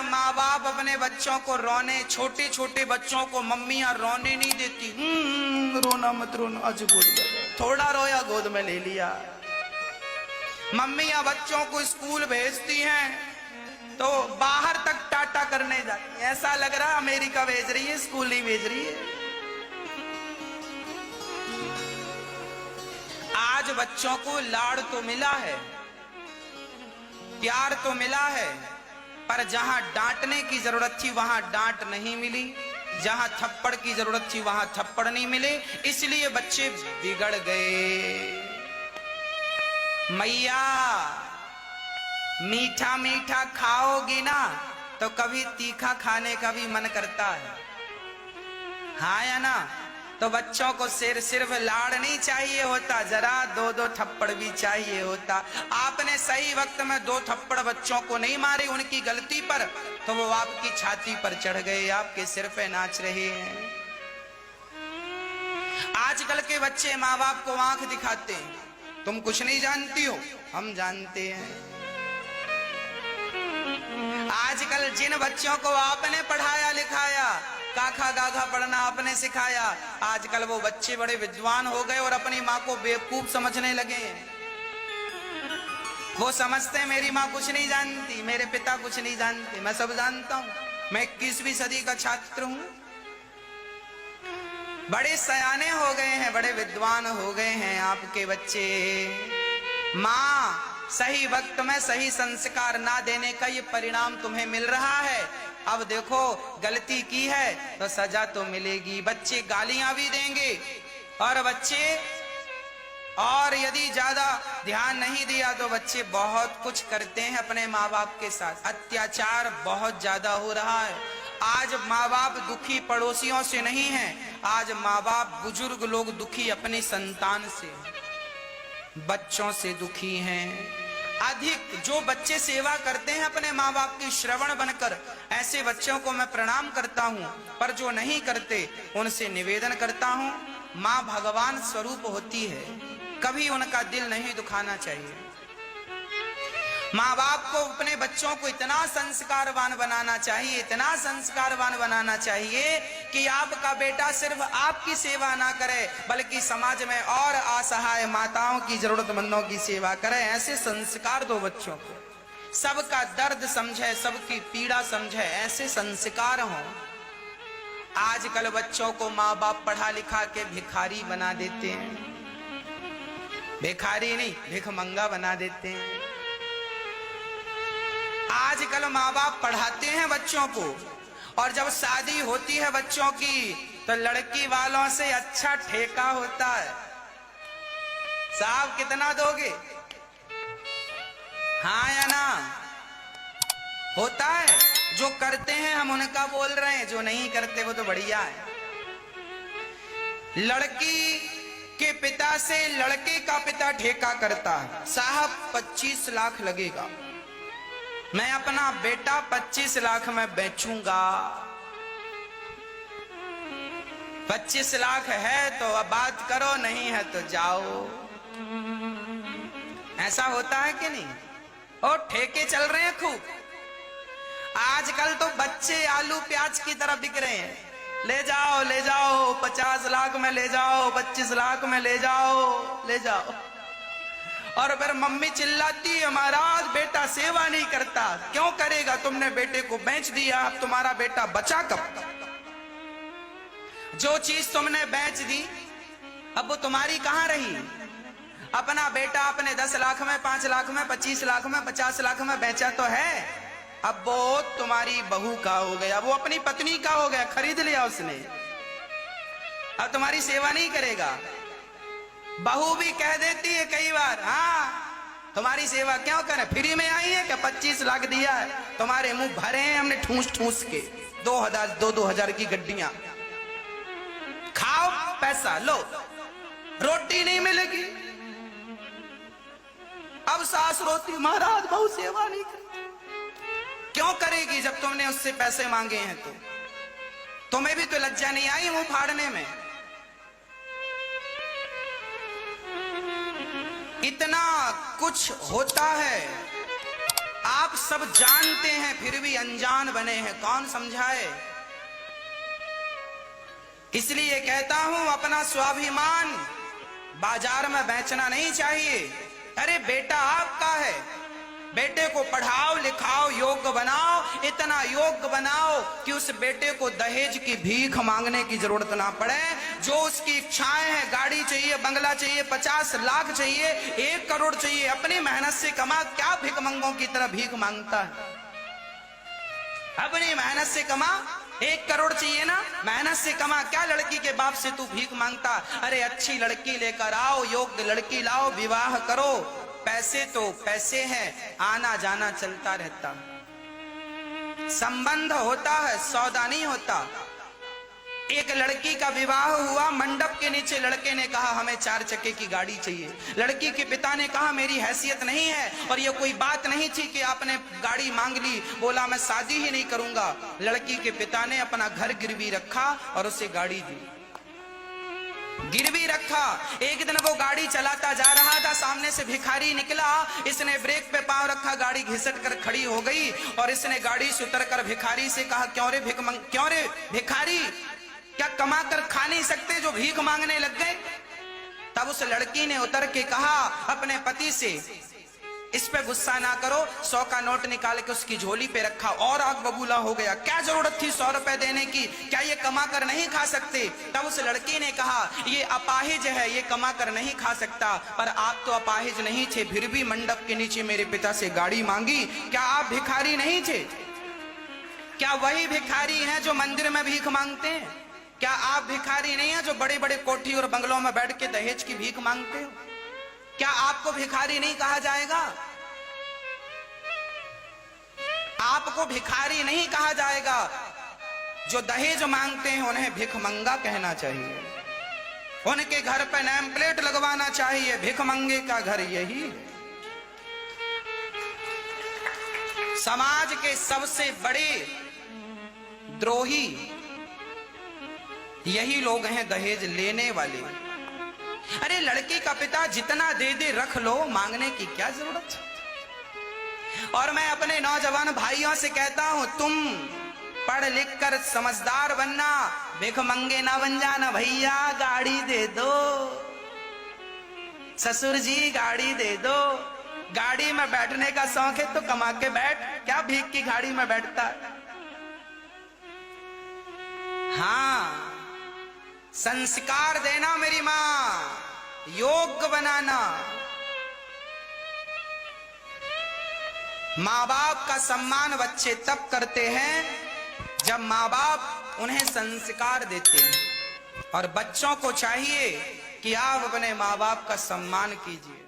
माँ बाप अपने बच्चों को रोने, छोटे छोटे बच्चों को मम्मियां रोने नहीं देती। रोना मत रोना, आज गोद में थोड़ा रोया, गोद में ले लिया। मम्मियां बच्चों को स्कूल भेजती हैं तो बाहर तक टाटा करने जाती है, ऐसा लग रहा अमेरिका भेज रही है, स्कूल नहीं भेज रही है। आज बच्चों को लाड़ तो मिला है, प्यार तो मिला है, पर जहां डांटने की जरूरत थी वहां डांट नहीं मिली, जहां थप्पड़ की जरूरत थी वहां थप्पड़ नहीं मिले, इसलिए बच्चे बिगड़ गए। मैया मीठा मीठा खाओगी ना तो कभी तीखा खाने का भी मन करता है, हाँ या ना? तो बच्चों को सिर्फ लाड़ नहीं चाहिए होता, जरा दो दो थप्पड़ भी चाहिए होता। आपने सही वक्त में दो थप्पड़ बच्चों को नहीं मारे उनकी गलती पर, तो वो आपकी छाती पर चढ़ गए, आपके सिर पे नाच रहे हैं। आजकल के बच्चे माँ बाप को आंख दिखाते हैं, तुम कुछ नहीं जानती हो, हम जानते हैं। आजकल जिन बच्चों को आपने पढ़ाया लिखाया, काखा गाघा पढ़ना आपने सिखाया, आजकल वो बच्चे बड़े विद्वान हो गए और अपनी माँ को बेवकूफ समझने लगे। वो समझते हैं मेरी माँ कुछ नहीं जानती, मेरे पिता कुछ नहीं जानते, मैं सब जानता हूँ, मैं 21वीं सदी का छात्र हूँ। बड़े सयाने हो गए हैं, बड़े विद्वान हो गए हैं आपके बच्चे। माँ सही वक्त में सही संस्कार ना देने का ये परिणाम तुम्हें मिल रहा है। अब देखो गलती की है तो सजा तो मिलेगी। बच्चे गालियां भी देंगे और यदि ज्यादा ध्यान नहीं दिया तो बच्चे बहुत कुछ करते हैं अपने माँ बाप के साथ। अत्याचार बहुत ज्यादा हो रहा है। आज माँ बाप दुखी पड़ोसियों से नहीं है, आज माँ बाप बुजुर्ग लोग दुखी अपनी संतान से, बच्चों से दुखी हैं। अधिक जो बच्चे सेवा करते हैं अपने माँ बाप की श्रवण बनकर, ऐसे बच्चों को मैं प्रणाम करता हूँ, पर जो नहीं करते उनसे निवेदन करता हूँ, माँ भगवान स्वरूप होती है, कभी उनका दिल नहीं दुखाना चाहिए। माँ बाप को अपने बच्चों को इतना संस्कारवान बनाना चाहिए, इतना संस्कारवान बनाना चाहिए कि आपका बेटा सिर्फ आपकी सेवा ना करे बल्कि समाज में और असहाय माताओं की, जरूरतमंदों की सेवा करे। ऐसे संस्कार दो बच्चों को, सबका दर्द समझे, सबकी पीड़ा समझे, ऐसे संस्कार हों। आजकल बच्चों को माँ बाप पढ़ा लिखा के भिखारी बना देते हैं, भिखारी नहीं भिखमंगा बना देते हैं। आजकल माँ बाप पढ़ाते हैं बच्चों को और जब शादी होती है बच्चों की तो लड़की वालों से अच्छा ठेका होता है। साहब कितना दोगे, हाँ या ना? होता है। जो करते हैं हम उनका बोल रहे हैं, जो नहीं करते वो तो बढ़िया है। लड़की के पिता से लड़के का पिता ठेका करता है, साहब 25 लाख लगेगा, मैं अपना बेटा 25 लाख में बेचूंगा। 25 लाख है तो अब बात करो, नहीं है तो जाओ। ऐसा होता है कि नहीं? और ठेके चल रहे हैं खूब। आजकल तो बच्चे आलू प्याज की तरह बिक रहे हैं, ले जाओ ले जाओ, 50 लाख में ले जाओ, 25 लाख में ले जाओ, ले जाओ। और फिर मम्मी चिल्लाती है, महाराज बेटा सेवा नहीं करता। क्यों करेगा, तुमने बेटे को बेच दिया, अब तुम्हारा बेटा बचा कब? जो चीज तुमने बेच दी अब वो तुम्हारी कहां रही? अपना बेटा अपने 10 लाख में, 5 लाख में, 25 लाख में, 50 लाख में बेचा तो है, अब वो तुम्हारी बहू का हो गया, वो अपनी पत्नी का हो गया, खरीद लिया उसने, अब तुम्हारी सेवा नहीं करेगा। बहू भी कह देती है कई बार, हाँ तुम्हारी सेवा क्यों करें, फ्री में आई है क्या? 25 लाख दिया है, तुम्हारे मुंह भरे हैं हमने ठूस ठूस के, 2,000 की गड्डियां, खाओ पैसा लो, रोटी नहीं मिलेगी। अब सास रोती, महाराज बहू सेवा नहीं करती। क्यों करेगी जब तुमने उससे पैसे मांगे हैं? तो तुम्हें भी तो लज्जा नहीं आई मुंह फाड़ने में? इतना कुछ होता है आप सब जानते हैं फिर भी अनजान बने हैं, कौन समझाए। इसलिए कहता हूं अपना स्वाभिमान बाजार में बेचना नहीं चाहिए। अरे बेटा आपका है, बेटे को पढ़ाओ लिखाओ योग्य बनाओ, इतना योग्य बनाओ कि उस बेटे को दहेज की भीख मांगने की जरूरत ना पड़े। जो उसकी इच्छाएं हैं, गाड़ी चाहिए, बंगला चाहिए, 50 लाख चाहिए, 1 करोड़ चाहिए, अपनी मेहनत से कमा, क्या भिखमंगों की तरह भीख मांगता है। अपनी मेहनत से कमा, 1 करोड़ चाहिए ना, मेहनत से कमा, क्या लड़की के बाप से तू भीख मांगता। अरे अच्छी लड़की लेकर आओ, योग्य लड़की लाओ, विवाह करो। पैसे तो पैसे हैं, आना जाना चलता रहता, संबंध होता है, सौदा नहीं होता। एक लड़की का विवाह हुआ, मंडप के नीचे लड़के ने कहा हमें 4 चक्के की गाड़ी चाहिए। लड़की के पिता ने कहा मेरी हैसियत नहीं है, और ये कोई बात नहीं थी कि आपने गाड़ी मांग ली। बोला मैं शादी ही नहीं करूंगा। लड़की के पिता ने अपना घर गिरवी रखा और उसे गाड़ी दी। गिरवी रखा। एक दिन वो गाड़ी चलाता जा रहा था, सामने से भिखारी निकला। इसने ब्रेक पे पांव रखा, गाड़ी घिसट कर खड़ी हो गई, और इसने गाड़ी से उतर कर भिखारी से कहा क्यों रे भिखारी, क्या कमा कर खा नहीं सकते जो भीख मांगने लग गए। तब उस लड़की ने उतर के कहा अपने पति से, इस पे गुस्सा ना करो। 100 का नोट निकाल के उसकी झोली पे रखा और आग बबूला हो गया। क्या जरूरत थी 100 रुपए देने की, क्या ये कमा कर नहीं खा सकते। तब उस लड़की ने कहा ये अपाहिज है, ये कमा कर नहीं खा सकता, पर आप तो अपाहिज नहीं थे, फिर भी मंडप के नीचे मेरे पिता से गाड़ी मांगी। क्या आप भिखारी नहीं थे? क्या वही भिखारी हैं जो मंदिर में भीख मांगते हैं? क्या आप भिखारी नहीं हैं जो बड़े बड़े कोठी और बंगलों में बैठ के दहेज की भीख मांगते हो? क्या आपको भिखारी नहीं कहा जाएगा? आपको भिखारी नहीं कहा जाएगा। जो दहेज मांगते हैं उन्हें भिखमंगा कहना चाहिए। उनके घर पर नेम प्लेट लगवाना चाहिए, भिखमंगे का घर यही है। समाज के सबसे बड़े द्रोही यही लोग हैं, दहेज लेने वाले। अरे लड़की का पिता जितना दे दे रख लो, मांगने की क्या जरूरत है। और मैं अपने नौजवान भाइयों से कहता हूं तुम पढ़ लिख कर समझदार बनना, भिखमंगे ना बन जाना। भैया गाड़ी दे दो, ससुर जी गाड़ी दे दो। गाड़ी में बैठने का शौक है तो कमा के बैठ, क्या भीख की गाड़ी में बैठता। हाँ, संस्कार देना मेरी मां, योग्य बनाना। माँ बाप का सम्मान बच्चे तब करते हैं जब माँ बाप उन्हें संस्कार देते हैं, और बच्चों को चाहिए कि आप अपने माँ बाप का सम्मान कीजिए।